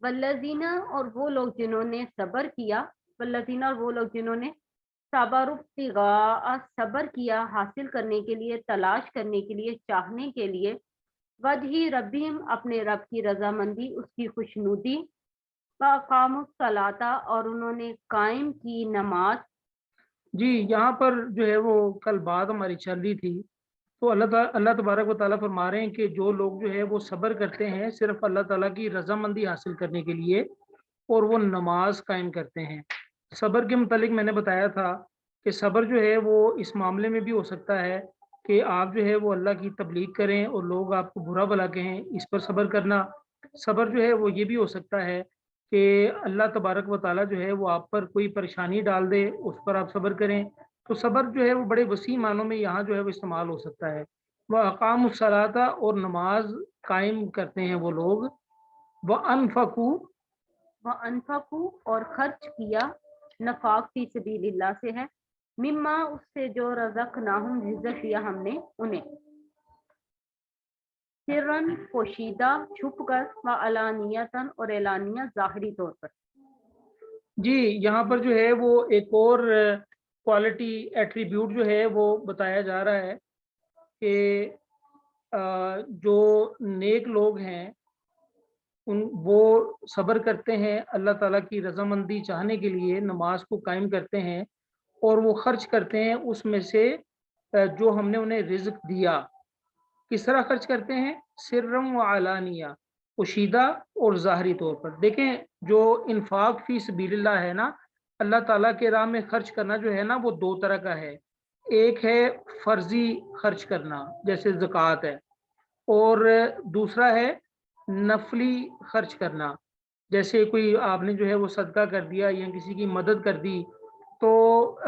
वल्लज़ीना और वो लोग जिन्होंने सब्र किया, वल्लज़ीना और वो लोग जिन्होंने सबरु इब्तिगा सब्र किया हासिल करने के लिए, तलाश करने के लिए, चाहने के लिए, वजही रब्बिहिम अपने रब की रज़ामंदी, उसकी खुशनुदी, व अक़ामुस सलाता और उन्होंने कायम की नमाज। जी, यहाँ पर जो है वो कल बात हमारी चल रही थी, तो अल्लाह तबारक व तआला फरमा रहे हैं कि जो लोग जो है वो सब्र करते हैं सिर्फ अल्लाह ताला की रज़ामंदी हासिल करने के लिए और वो नमाज कायम करते हैं। सब्र के मुतालिक मैंने बताया था कि सब्र जो है वो इस मामले में भी हो सकता है कि आप जो है वो अल्लाह की तबलीग करें और लोग आपको बुरा भला कहें, इस पर सब्र करना। सब्र जो है वो ये भी हो सकता है कि अल्लाह तबारक व तआला जो है वो आप पर कोई परेशानी डाल दे, उस पर आप सब्र करें। तो सब्र जो है वो बड़े वसी मानों में यहाँ जो है वो इस्तेमाल हो सकता है। व अक़ामुस सलाता और नमाज कायम करते हैं वो लोग। व अनफ़क़ू व अनफकू और खर्च किया, नफाक फी सबीलिल्लाह से है, मिम्मा उससे जो रज़क़नाहुम रिज़्क़ दिया हमने उन्हें, सिर्रन पोशीदा छुप कर, व अलानियतन और एलानिया ज़ाहिरी तौर पर। जी, यहाँ पर जो है वो एक और क्वालिटी एट्रीब्यूट जो है वो बताया जा रहा है कि जो नेक लोग हैं उन वो सब्र करते हैं अल्लाह ताला की रज़ामंदी चाहने के लिए, नमाज को कायम करते हैं और वो खर्च करते हैं उसमें से जो हमने उन्हें रिज़्क दिया। किस तरह खर्च करते हैं? सिर्रम व अलानिया, पोशीदा और ज़ाहिरी तौर पर। देखें, जो इन्फ़ाक फ़ी सबीलिल्लाह है ना, अल्लाह ताला के राह में खर्च करना जो है ना वो 2 तरह का है। एक है फ़र्ज़ी खर्च करना, जैसे ज़कात है, और दूसरा है नफ़ली खर्च करना। जैसे कोई आपने जो है वो सदका कर दिया या किसी की मदद कर दी, तो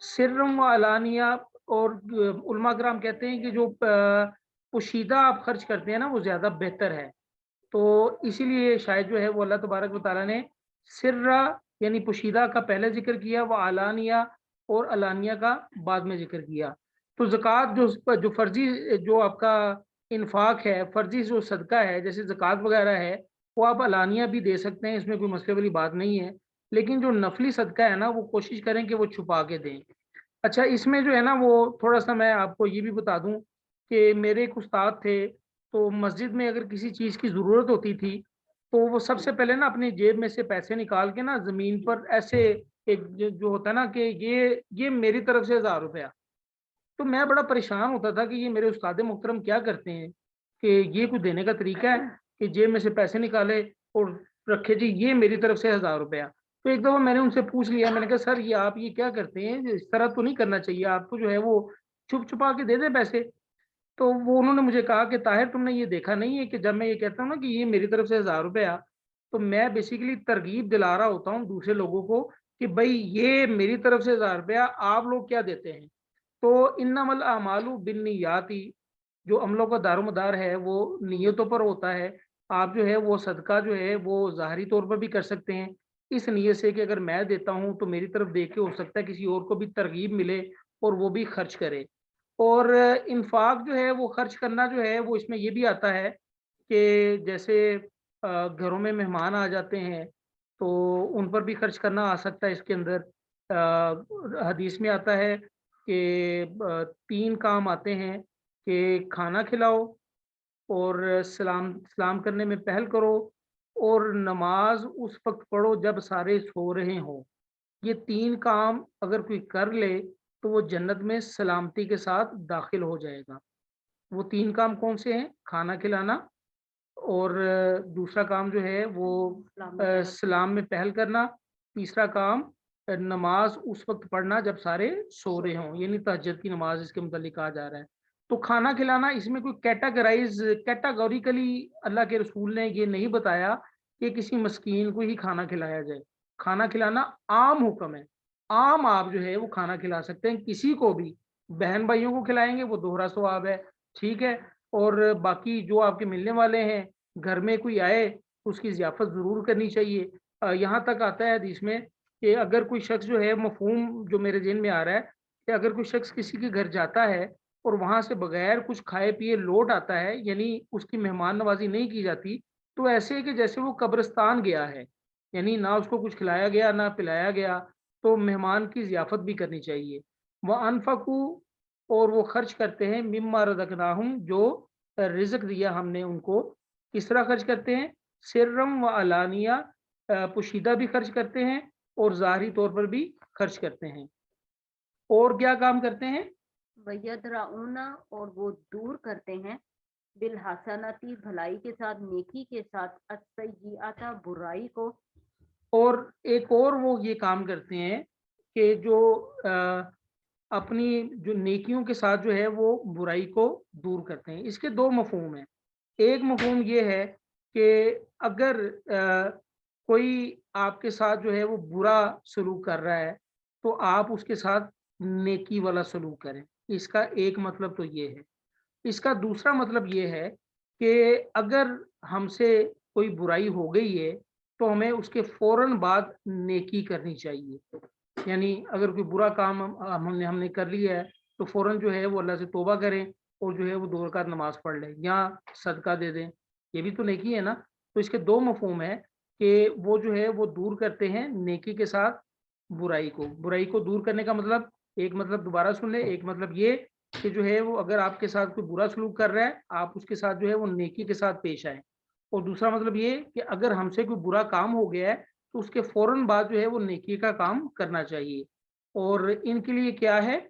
सिर्रम व अलानिया, और उलमा कराम कहते हैं कि जो पोशीदा आप खर्च करते हैं ना वो ज़्यादा बेहतर है। तो इसीलिए शायद जो है वो अल्लाह तबारक व तआला ने सिर्रा यानी पोशीदा का पहले ज़िक्र किया, व अलानिया और अलानिया का बाद में ज़िक्र किया। तो ज़कात जो फ़र्ज़ी जो आपका इन्फ़ाक है, फ़र्ज़ी जो सदका है, जैसे ज़कात वग़ैरह है, वो आप अलानिया भी दे सकते हैं, इसमें कोई मसले वाली बात नहीं है। लेकिन जो नफ़ली सदका है ना, वो कोशिश करें कि वो छुपा के दें। अच्छा, इसमें जो है ना वो थोड़ा-सा मैं आपको ये भी बता दूँ कि मेरे एक उस्ताद थे, तो मस्जिद में अगर किसी चीज़ की ज़रूरत होती थी, तो वो सबसे पहले ना अपनी जेब में से पैसे निकाल के ना ज़मीन पर ऐसे एक जो होता है ना कि ये मेरी तरफ से ₹1000। तो मैं बड़ा परेशान होता था कि ये मेरे उस्ताद मोहतरम क्या करते हैं, कि ये कुछ देने का तरीका है कि जेब में से पैसे निकाले और रखे जी ये मेरी तरफ से ₹1000। तो एक दफ़ा मैंने उनसे पूछ लिया, मैंने कहा सर ये क्या करते हैं? इस तरह तो नहीं करना चाहिए, आपको जो है वो छुप-छुपा के दे दें पैसे। तो वो उन्होंने मुझे कहा कि ताहिर तुमने ये देखा नहीं है कि जब मैं ये कहता हूँ ना कि ये मेरी तरफ से ₹1000, तो मैं बेसिकली तरगीब दिला रहा होता हूँ दूसरे लोगों को कि भई ये मेरी तरफ से ₹1000 आप लोग क्या देते हैं? तो इन्नमल अमालु बिन्नियाती, जो अमलों का दारोमदार है वो नीयतों पर होता है। आप जो है वो सदका जो है वो ज़ाहिरी तौर पर भी कर सकते हैं, इस नीयत से कि अगर मैं देता हूँ तो मेरी तरफ देख के हो सकता है किसी और को भी तरगीब मिले और वो भी खर्च करे। और इन्फ़ाक जो है वो खर्च करना जो है वो इसमें ये भी आता है कि जैसे घरों में मेहमान आ जाते हैं, तो उन पर भी खर्च करना आ सकता है इसके अंदर। हदीस में आता है कि 3 काम आते हैं कि खाना खिलाओ और सलाम सलाम करने में पहल करो और नमाज उस वक़्त पढ़ो जब सारे सो रहे हों। ये 3 काम अगर कोई कर ले, तो वो जन्नत में सलामती के साथ दाखिल हो जाएगा। वो 3 काम कौन से हैं? खाना खिलाना, और दूसरा काम जो है वो सलाम में पहल करना, तीसरा काम नमाज उस वक़्त पढ़ना जब सारे सो रहे हों, यानी तहज्जुद की नमाज इसके मुतल्लिक़ कहा जा रहा है। तो खाना खिलाना इसमें कोई कैटेगोरिकली अल्लाह के रसूल ने ये नहीं बताया कि किसी मस्कीन को ही खाना खिलाया जाए। खाना खिलाना आम हुक्म है। आम आप जो है वो खाना खिला सकते हैं किसी को भी। बहन-भाइयों को खिलाएँगे वो दोहरा सवाब है, ठीक है? और बाकी जो आपके मिलने वाले हैं, घर में कोई आए, उसकी ज़ियाफ़त ज़रूर करनी चाहिए। यहाँ तक आता है हदीस में कि अगर कोई शख़्स जो है, मफ़हूम जो मेरे ज़हन में आ रहा है कि अगर कोई शख़्स किसी के घर जाता है और वहाँ से बगैर कुछ खाए-पिए लौट आता है, यानी उसकी मेहमान नवाज़ी नहीं की जाती, تو ऐसे है कि जैसे वो कब्रिस्तान गया है, यानी ना उसको कुछ खिलाया गया ना पिलाया गया, तो मेहमान की ज़ियाफ़त भी करनी चाहिए। व अनफ़क़ू, और वो खर्च करते हैं, मिम्मा रज़क़नाहुम, जो रिज़्क़ दिया हमने उनको। किस तरह खर्च करते हैं? सिर्रम व अलानिया, पोशीदा भी खर्च करते हैं और ज़ाहिरी तौर पर भी खर्च करते हैं। और क्या काम करते हैं? वयदराउना, और वो दूर करते हैं, बिल हसनती, भलाई के साथ, नेकी के साथ, अस्सय्यिअता, बुराई को। और एक और वो ये काम करते हैं कि जो अपनी जो नेकियों के साथ जो है वो बुराई को दूर करते हैं। इसके 2 मफ़हूम हैं। एक मफ़हूम ये है कि अगर कोई आपके साथ जो है वो बुरा सलूक कर रहा है, तो आप उसके साथ नेकी वाला सलूक करें। इसका एक मतलब तो ये है। इसका दूसरा मतलब ये है कि अगर हमसे कोई बुराई हो गई है, तो हमें उसके फ़ौरन बाद नेकी करनी चाहिए। यानी अगर कोई बुरा काम हमने हमने कर लिया है, तो फ़ौरन जो है वो अल्लाह से तौबा करें और जो है वो 2 रकात नमाज़ पढ़ लें या सदका दे दें। ये भी तो नेकी है ना? तो इसके 2 मफ़हूम हैं कि वो जो है वो दूर करते हैं नेकी के साथ बुराई को। बुराई को दूर करने का मतलब, एक मतलब दोबारा सुन लें, एक मतलब ये कि जो है वो अगर आपके साथ कोई बुरा सलूक कर रहा है, आप उसके साथ जो है वो नेकी के साथ पेश आएँ। और दूसरा मतलब ये कि अगर हमसे कोई बुरा काम हो गया है, तो उसके फ़ौरन बाद जो है वो नेकी का काम करना चाहिए। और इनके लिए क्या है?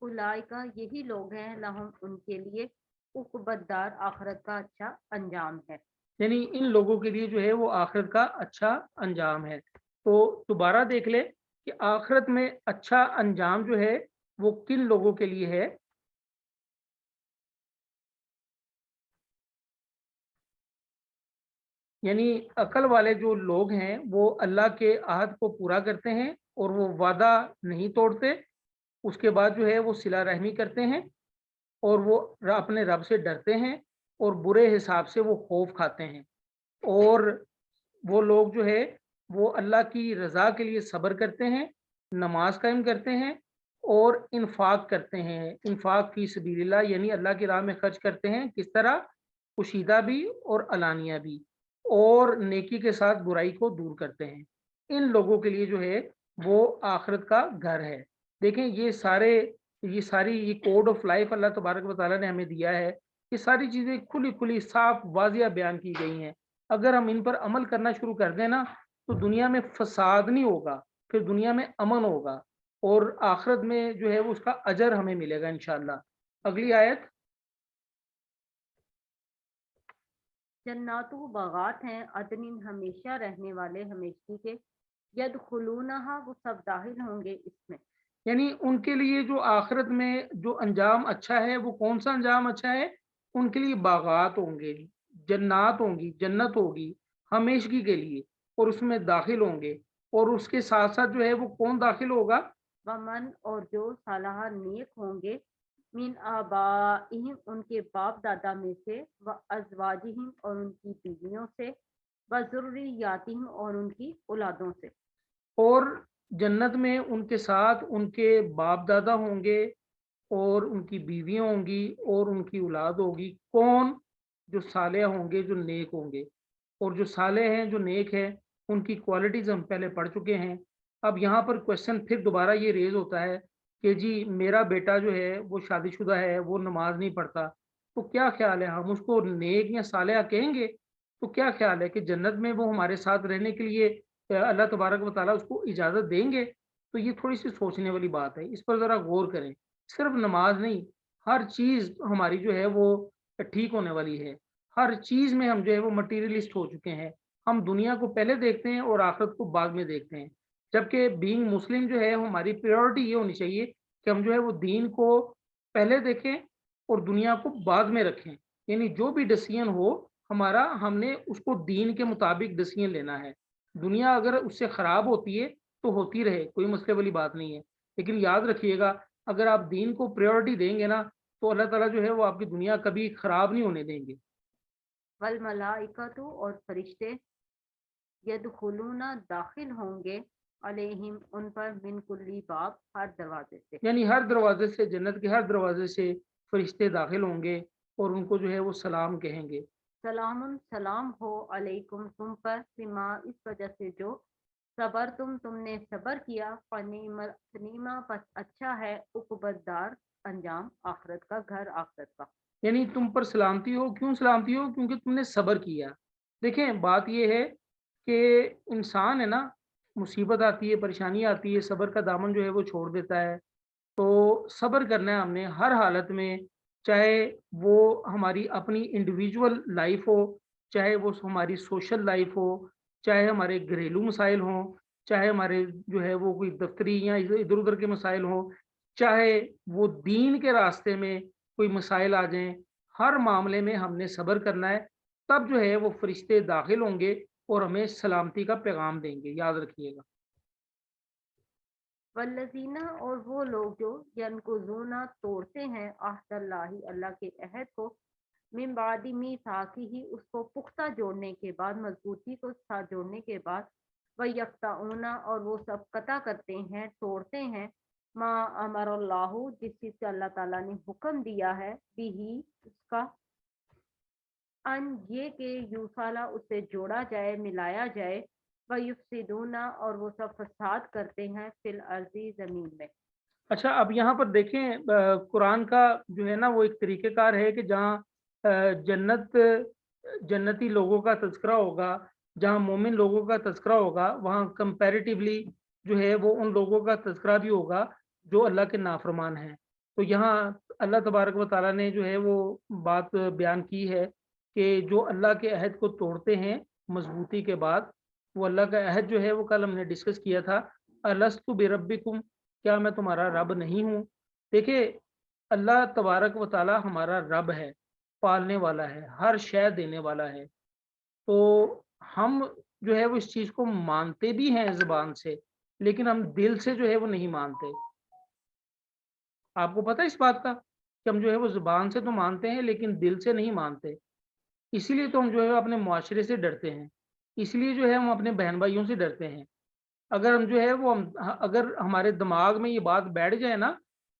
उलाइका, यही लोग हैं, लहुम, उनके लिए, उक़बद्दार, आखिरत का अच्छा अंजाम है। यानी इन लोगों के लिए जो है वो आखिरत का अच्छा अंजाम है। तो दोबारा देख लें कि आखिरत में अच्छा अंजाम जो है वो किन लोगों के लिए है? यानी अकल वाले जो लोग हैं वो अल्लाह के अहद को पूरा करते हैं और वो वादा नहीं तोड़ते। उसके बाद जो है वो सिला रहमी करते हैं और वो अपने रब से डरते हैं और बुरे हिसाब से वो खौफ खाते हैं। और वो लोग जो है वो अल्लाह की रज़ा के लिए सब्र करते हैं, नमाज कायम करते हैं और इन्फाक करते हैं। इन्फाक फ़ी सबीलिल्लाह, यानी अल्लाह की राह में खर्च करते हैं। किस तरह? पोशीदा भी और अलानिया भी। और नेकी के साथ बुराई को दूर करते हैं। इन लोगों के लिए जो है वो आखिरत का घर है। देखें ये सारी ये कोड ऑफ लाइफ अल्लाह तबारक व तआला ने हमें दिया है। ये सारी चीज़ें खुली-खुली साफ वाज़िया बयान की गई हैं। अगर हम इन पर अमल करना शुरू कर दें ना, तो दुनिया में फ़साद नहीं होगा, फिर दुनिया में अमन होगा और आखिरत में जो है वो उसका अजर हमें मिलेगा इंशाअल्लाह। अगली आयत। जन्नातु, बागात हैं, अदनिन, हमेशा रहने वाले, हमेशगी के, यदखुलूनहा, वो सब दाखिल होंगे इसमें। यानी उनके लिए जो आखिरत में जो अंजाम अच्छा है, वो कौन-सा अंजाम अच्छा है? उनके लिए बागात होंगे, जन्नात होंगी, जन्नत होगी, हमेशगी के लिए, और उसमें दाखिल होंगे। और उसके साथ-साथ जो है वो कौन दाखिल होगा? वमन, और जो सालाह नेक होंगे, मिन आबाइहिम, उनके बाप दादा में से, व अजवाजिहिम, और उनकी बीवियों से, व ज़ुर्रियातिहिम, और उनकी औलादों से। और जन्नत में उनके साथ उनके बाप-दादा होंगे और उनकी बीवियाँ होंगी और उनकी औलाद होगी। कौन? जो सालेह होंगे, जो नेक होंगे। और जो सालेह हैं, जो नेक हैं, उनकी क्वालिटीज़ हम पहले पढ़ चुके हैं। अब यहाँ पर क्वेश्चन फिर दोबारा ये रेज़ होता है कि जी मेरा बेटा जो है वो शादीशुदा है, वो नमाज़ नहीं पढ़ता, तो क्या ख़्याल है, हम उसको नेक या सालेहा कहेंगे? तो क्या ख़्याल है कि जन्नत में वो हमारे साथ रहने के लिए अल्लाह तबारक व तआला उसको इजाज़त देंगे? तो ये थोड़ी-सी सोचने वाली बात है, इस पर ज़रा गौर करें। सिर्फ नमाज नहीं, हर चीज़ हमारी जो है वो ठीक होने वाली है। हर चीज़ में हम जो है वो मटीरियलिस्ट हो चुके हैं। हम दुनिया को पहले देखते हैं और आखिरत को बाद में देखते हैं। जबकि बीइंग मुस्लिम जो है हमारी प्रायोरिटी ये होनी चाहिए कि हम जो है वो दीन को पहले देखें और दुनिया को बाद में रखें। यानी जो भी डिसीज़न हो हमारा, हमने उसको दीन के मुताबिक डिसीज़न लेना है। दुनिया अगर उससे ख़राब होती है तो होती रहे, कोई मसले वाली बात नहीं है। लेकिन याद रखिएगा, अगर आप दीन को प्रायोरिटी देंगे ना, तो अल्लाह ताला जो है वो आपकी दुनिया कभी खराब नहीं होने देंगे। वल मलाइकतु, और फरिश्ते, यदखुलूना, दाखिल होंगे, अलैहिम, उन पर, मिन कुल्ली बाब, हर दरवाजे से। यानी हर दरवाजे से, जन्नत के हर दरवाजे से फरिश्ते दाखिल होंगे और उनको जो है वो सलाम कहेंगे। सलामुन सलाम हो अलैकुम तुम पर बिमा इस वजह से जो सबर तुमने सबर किया फनीमा पस अच्छा है उकबदार अंजाम आखिरत का घर आखिरत का। यानी तुम पर सलामती हो, क्यों सलामती हो? क्योंकि तुमने सब्र किया। देखें, बात ये है कि इंसान है ना, मुसीबत आती है, परेशानी आती है, सब्र का दामन जो है वो छोड़ देता है। तो सब्र करना है हमने हर हालत में, चाहे वो हमारी अपनी इंडिविजुअल लाइफ हो, चाहे वो हमारी सोशल लाइफ हो, चाहे हमारे घरेलू मसाइल हों, चाहे हमारे जो है वो कोई दफ्तरी या इधर उधर के मसाइल हों, चाहे वो दीन के रास्ते में कोई मसाइल आ जाएं। हर मामले में हमने सब्र करना है, तब जो है वो फरिश्ते दाखिल होंगे और हमें सलामती का पैगाम देंगे, याद रखिएगा। वल्लजीना और वो लोग जो यनकुज़ूना तोड़ते हैं अहदल्लाहि अल्लाह के अहद को मिन बादी मीसाकी ही उसको पुख्ता जोड़ने के बाद मजबूती को साथ जोड़ने के बाद व यक्ताऊना और वो सब कता करते हैं तोड़ते हैं मा अमरल्लाहु जिस चीज़ से अल्लाह ताला ने हुक्म दिया है बिही उसका अन ये कि यूसाला उसे जोड़ा जाए मिलाया जाए व युफसिदूना और वो सब फसाद करते हैं फिल अर्जी जमीन में। अच्छा, अब यहाँ पर देखें, कुरान का जो है ना वो एक तरीक़ेकार है कि जहाँ जन्नत जन्नती लोगों का तज़किरा होगा, जहाँ मोमिन लोगों का तज़किरा होगा, वहाँ कंपैरेटिवली जो है वो उन लोगों का तज़किरा भी होगा जो अल्लाह के नाफ़रमान हैं। तो यहाँ अल्लाह तबारक व तआला ने जो है वो बात बयान की है कि जो अल्लाह के अहद को तोड़ते हैं मज़बूती के बाद, वो अल्लाह का अहद जो है वो कल हमने डिस्कस किया था, अलस्तु बिरब्बिकुम, क्या मैं तुम्हारा रब नहीं हूँ? देखिए, अल्लाह तबारक व तआला हमारा रब है, पालने वाला है, हर शय देने वाला है। तो हम जो है वो इस चीज़ को मानते भी हैं ज़ुबान से, लेकिन हम दिल से जो है वो नहीं मानते। आपको पता है इस बात का कि हम जो है वो ज़ुबान से तो मानते हैं लेकिन दिल से नहीं मानते। इसीलिए तो हम जो है अपने मुआशरे से डरते हैं। इसलिए जो है हम अपने बहन-भाइयों से डरते हैं। अगर हम जो है वो अगर हमारे दिमाग में ये बात बैठ जाए ना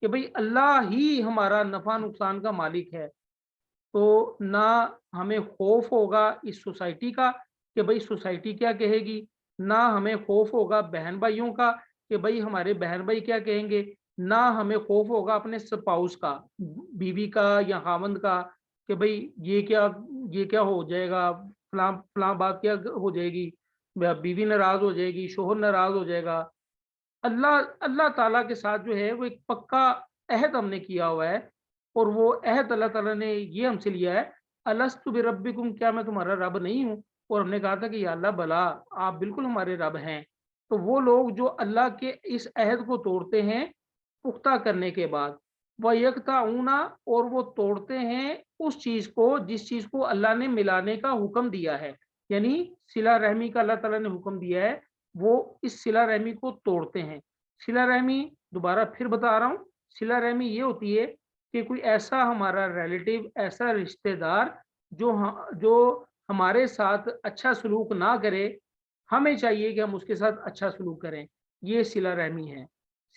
कि भई अल्लाह ही हमारा नफ़ा नुकसान का मालिक है, तो ना हमें खौफ होगा इस सोसाइटी का कि भई सोसाइटी क्या कहेगी, ना हमें खौफ होगा बहन भाइयों का कि भई हमारे बहन भाई क्या कहेंगे, ना हमें खौफ होगा अपने स्पाउस का, बीवी का या खामंद का कि भई ये क्या हो जाएगा, फलां फलां बात क्या हो जाएगी, बीवी नाराज़ हो जाएगी, शोहर नाराज़ हो जाएगा। अल्लाह अल्लाह ताला के साथ जो है वो एक पक्का अहद हमने किया हुआ है, और वो अहद अल्लाह ताला ने ये हमसे लिया है, अलस्तु बिरब्बिकुम, क्या मैं तुम्हारा रब नहीं हूँ? और हमने कहा था कि या अल्लाह बला, आप बिल्कुल हमारे रब हैं। तो वो लोग जो अल्लाह के इस अहद को तोड़ते हैं पुख्ता करने के बाद, वयक्ताऊना, और वो तोड़ते हैं उस चीज़ को जिस चीज़ को अल्लाह ने मिलाने का हुक्म दिया है। यानी सिला रहमी का अल्लाह ताला ने हुक्म दिया है, वो इस सिला रहमी को तोड़ते हैं। सिला रहमी, दोबारा फिर बता रहा हूँ, सिला रहमी ये होती है कि कोई ऐसा हमारा रिलेटिव, ऐसा रिश्तेदार जो हमारे साथ अच्छा सलूक ना करे, हमें चाहिए कि हम उसके साथ अच्छा सलूक करें, ये सिला रहमी है।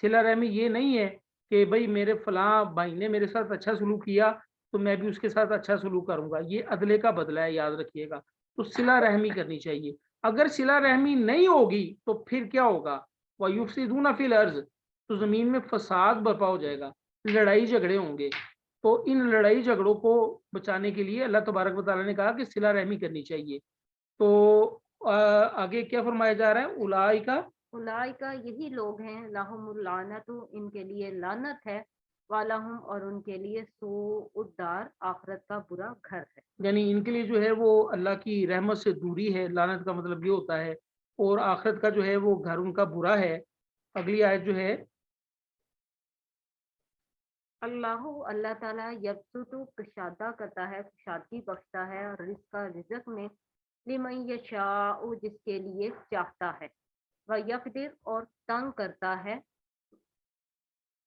सिला रहमी ये नहीं है कि भई मेरे फलाँ भाई ने मेरे साथ अच्छा सलूक किया, तो मैं भी उसके साथ अच्छा सलूक करूँगा, ये अदले का बदला है, याद रखिएगा। तो सिला रहमी करनी चाहिए। अगर सिला रहमी नहीं होगी तो फिर क्या होगा? वयुफ़सिदूना फ़िल अर्ज़, तो ज़मीन में फ़साद बर्पा हो जाएगा, लड़ाई झगड़े होंगे। तो इन लड़ाई झगड़ों को बचाने के लिए अल्लाह तबारक व तआला ने कहा कि सिला रहमी करनी चाहिए। तो आगे क्या फरमाया जा रहा है? उलाइका, उलाइका यही लोग हैं लाहुमुल लानतु इनके लिए लानत है वालाहुम और उनके लिए सूउद्दार आखिरत का बुरा घर है। यानी इनके लिए जो है वो अल्लाह की रहमत से दूरी है, लानत का मतलब ये होता है, और आखिरत का जो है वो घर उनका बुरा है। अगली आयत जो है, अल्लाहु अल्लाह ताला यबसुतु कुशादा करता है कुशादगी बख्शता है और रिज़्क में लिमन यशाउ जिसके लिए चाहता है व यकदिर और तंग करता है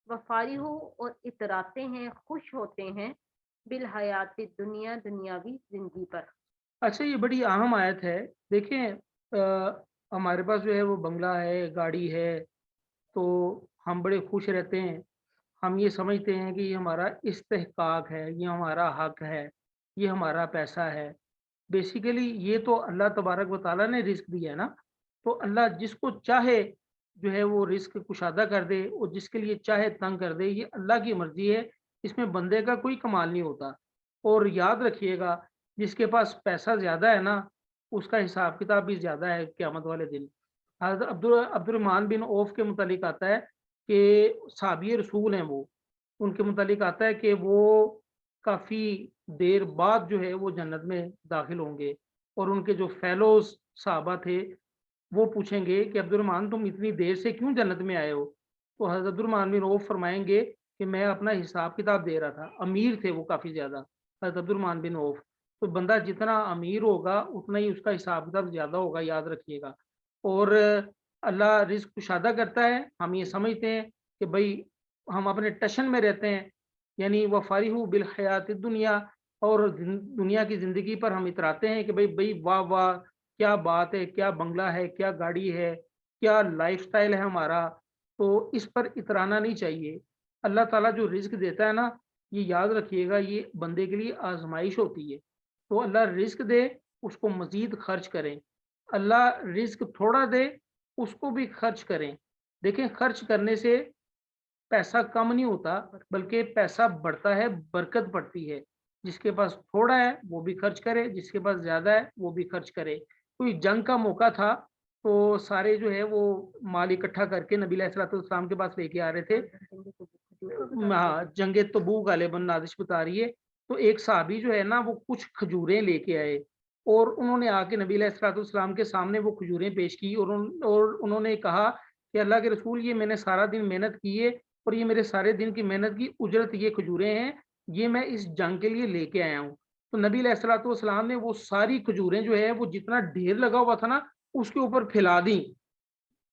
वफारिहु और इतराते हैं खुश होते हैं बिल हयाती दुनिया दुनियावी जिंदगी पर। अच्छा ये बड़ी अहम आयत है। देखें, हमारे पास जो है वो बंगला है, गाड़ी है, तो हम बड़े खुश रहते हैं। हम ये समझते हैं कि ये हमारा इस्तेहकाक है, ये हमारा हक है, ये हमारा पैसा है। बेसिकली ये तो अल्लाह तबारक व ताला ने रिस्क दिया है ना, तो अल्लाह जिसको चाहे जो है वो रिस्क कुशादा कर दे और जिसके लिए चाहे तंग कर दे, ये अल्लाह की मर्जी है, इसमें बंदे का कोई कमाल नहीं होता। और याद रखिएगा, जिसके पास पैसा ज्यादा है ना, उसका हिसाब किताब भी ज्यादा है क़यामत वाले दिन। हज़रत अब्दुर्रहमान बिन औफ के मुतालिक आता है कि सहाबी रसूल हैं वो, उनके मुतालिक आता है कि वो काफ़ी देर बाद जो है वो जन्नत में दाखिल होंगे, और उनके जो फेलोज़ सहाबा थे, वो पूछेंगे कि अब्दुर्रहमान तुम इतनी देर से क्यों जन्नत में आए हो? तो हज़रत अब्दुर्रहमान बिन औफ फरमाएँगे कि मैं अपना हिसाब किताब दे रहा था। अमीर थे वो काफ़ी ज़्यादा, हज़रत अब्दुर्रहमान बिन औफ। तो बंदा जितना अमीर होगा उतना ही उसका हिसाब किताब ज़्यादा होगा, याद रखिएगा। और अल्लाह रिज़्क कुशादा करता है, हम ये समझते हैं कि भई हम अपने टशन में रहते हैं, यानी वफ़ारिहु बिल हयातिद दुनिया, और दुनिया की ज़िंदगी पर हम इतराते हैं कि भई भई वाह वाह! क्या बात है, क्या बंगला है, क्या गाड़ी है, क्या लाइफ़स्टाइल है हमारा, तो इस पर इतराना नहीं चाहिए। अल्लाह ताला जो रिज़्क देता है ना, ये याद रखिएगा, ये बंदे के लिए आज़माइश होती है। तो अल्लाह रिज़्क दे, उसको मज़ीद खर्च करें। अल्लाह रिज़्क थोड़ा दे, उसको भी खर्च करें। देखें, खर्च करने से पैसा कम नहीं होता, बल्कि पैसा बढ़ता है, बरकत बढ़ती है। जिसके पास थोड़ा है वो भी खर्च करे, जिसके पास ज़्यादा है वो भी खर्च करे। कोई जंग का मौका था, तो सारे जो है वो माल इकट्ठा करके नबी अलैहिस्सलाम के पास लेके आ रहे थे। हाँ, जंगे तबूक गालिबन नाज़िश बता रही है। तो एक सहाबी जो है ना, वो कुछ खजूरें लेके आए, और उन्होंने आके नबी अलैहिस्सलाम के सामने वो खजूरें पेश की, और उन्होंने कहा कि अल्लाह के रसूल, ये मैंने सारा दिन मेहनत की है, और ये मेरे सारे दिन की मेहनत की उजरत ये खजूरें हैं, ये मैं इस जंग के लिए लेके आया हूँ। तो नबी अलैहिस्सलाम ने वो सारी खजूरें जो है वो जितना ढेर लगा हुआ था ना, उसके ऊपर फैला दी।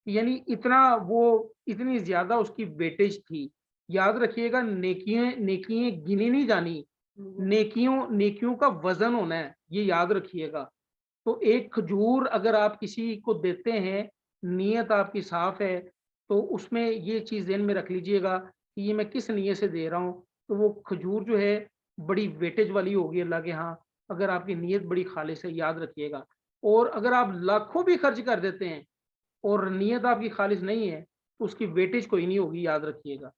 यानी इतना वो इतनी ज़्यादा उसकी वेटेज थी। याद रखिएगा, नेकियाँ नेकियाँ गिनी नहीं जानी, नेकियों नेकियों का वज़न होना है, ये याद रखिएगा। तो एक खजूर अगर आप किसी को देते हैं, नीयत आपकी साफ़ है, तो उसमें ये चीज़ ज़हन में रख लीजिएगा कि ये मैं किस नीयत से दे रहा हूँ। तो वो खजूर जो है बड़ी वेटेज वाली होगी अल्लाह के यहाँ, अगर आपकी नीयत बड़ी खालिस है, याद रखिएगा। और अगर आप लाखों भी खर्च कर देते हैं और नीयत आपकी खालिस नहीं है, तो उसकी वेटेज कोई नहीं होगी, याद रखिएगा।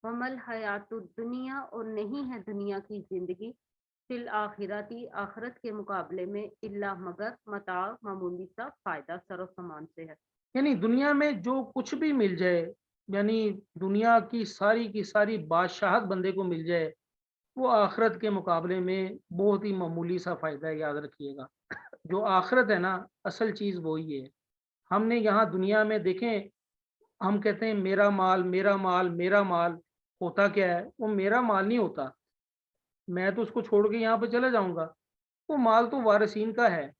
वमल हयातुद दुनिया, और नहीं है दुनिया की जिंदगी, फिल आखिरती आखिरत के मुकाबले में, इल्ला मगर मता मामूली सा फायदा सरो सामान से है। यानी दुनिया में जो कुछ भी मिल जाए, यानी दुनिया की सारी बादशाहत बंदे को मिल जाए, वो आखिरत के मुकाबले में बहुत ही मामूली सा फ़ायदा है, याद रखिएगा। जो आखिरत है ना, असल चीज़ वही है। हमने यहाँ दुनिया में देखें, हम कहते हैं मेरा माल, मेरा माल, मेरा माल, होता क्या है? वो मेरा माल नहीं होता। मैं तो उसको छोड़ के यहाँ पे चला जाऊँगा। वो माल तो वारिसीन का है,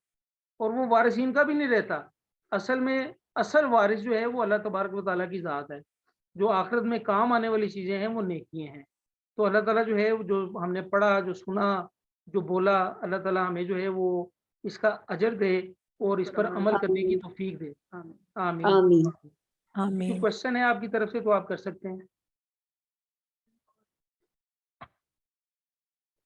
और वो वारिसीन का भी नहीं रहता। असल में असल वारिस जो है वो अल्लाह तबारक व तआला की ज़ात है। जो आखिरत में काम आने वाली चीज़ें हैं वो नेकियां हैं। तो अल्लाह ताला जो है वो जो हमने पढ़ा, जो सुना, जो बोला, अल्लाह ताला हमें जो है वो इसका अजर दे और इस पर अमल करने की आमीन तौफीक दे। आमीन। आमीन। आमीन। कोई आमीन। क्वेश्चन है आपकी तरफ से तो आप कर सकते हैं।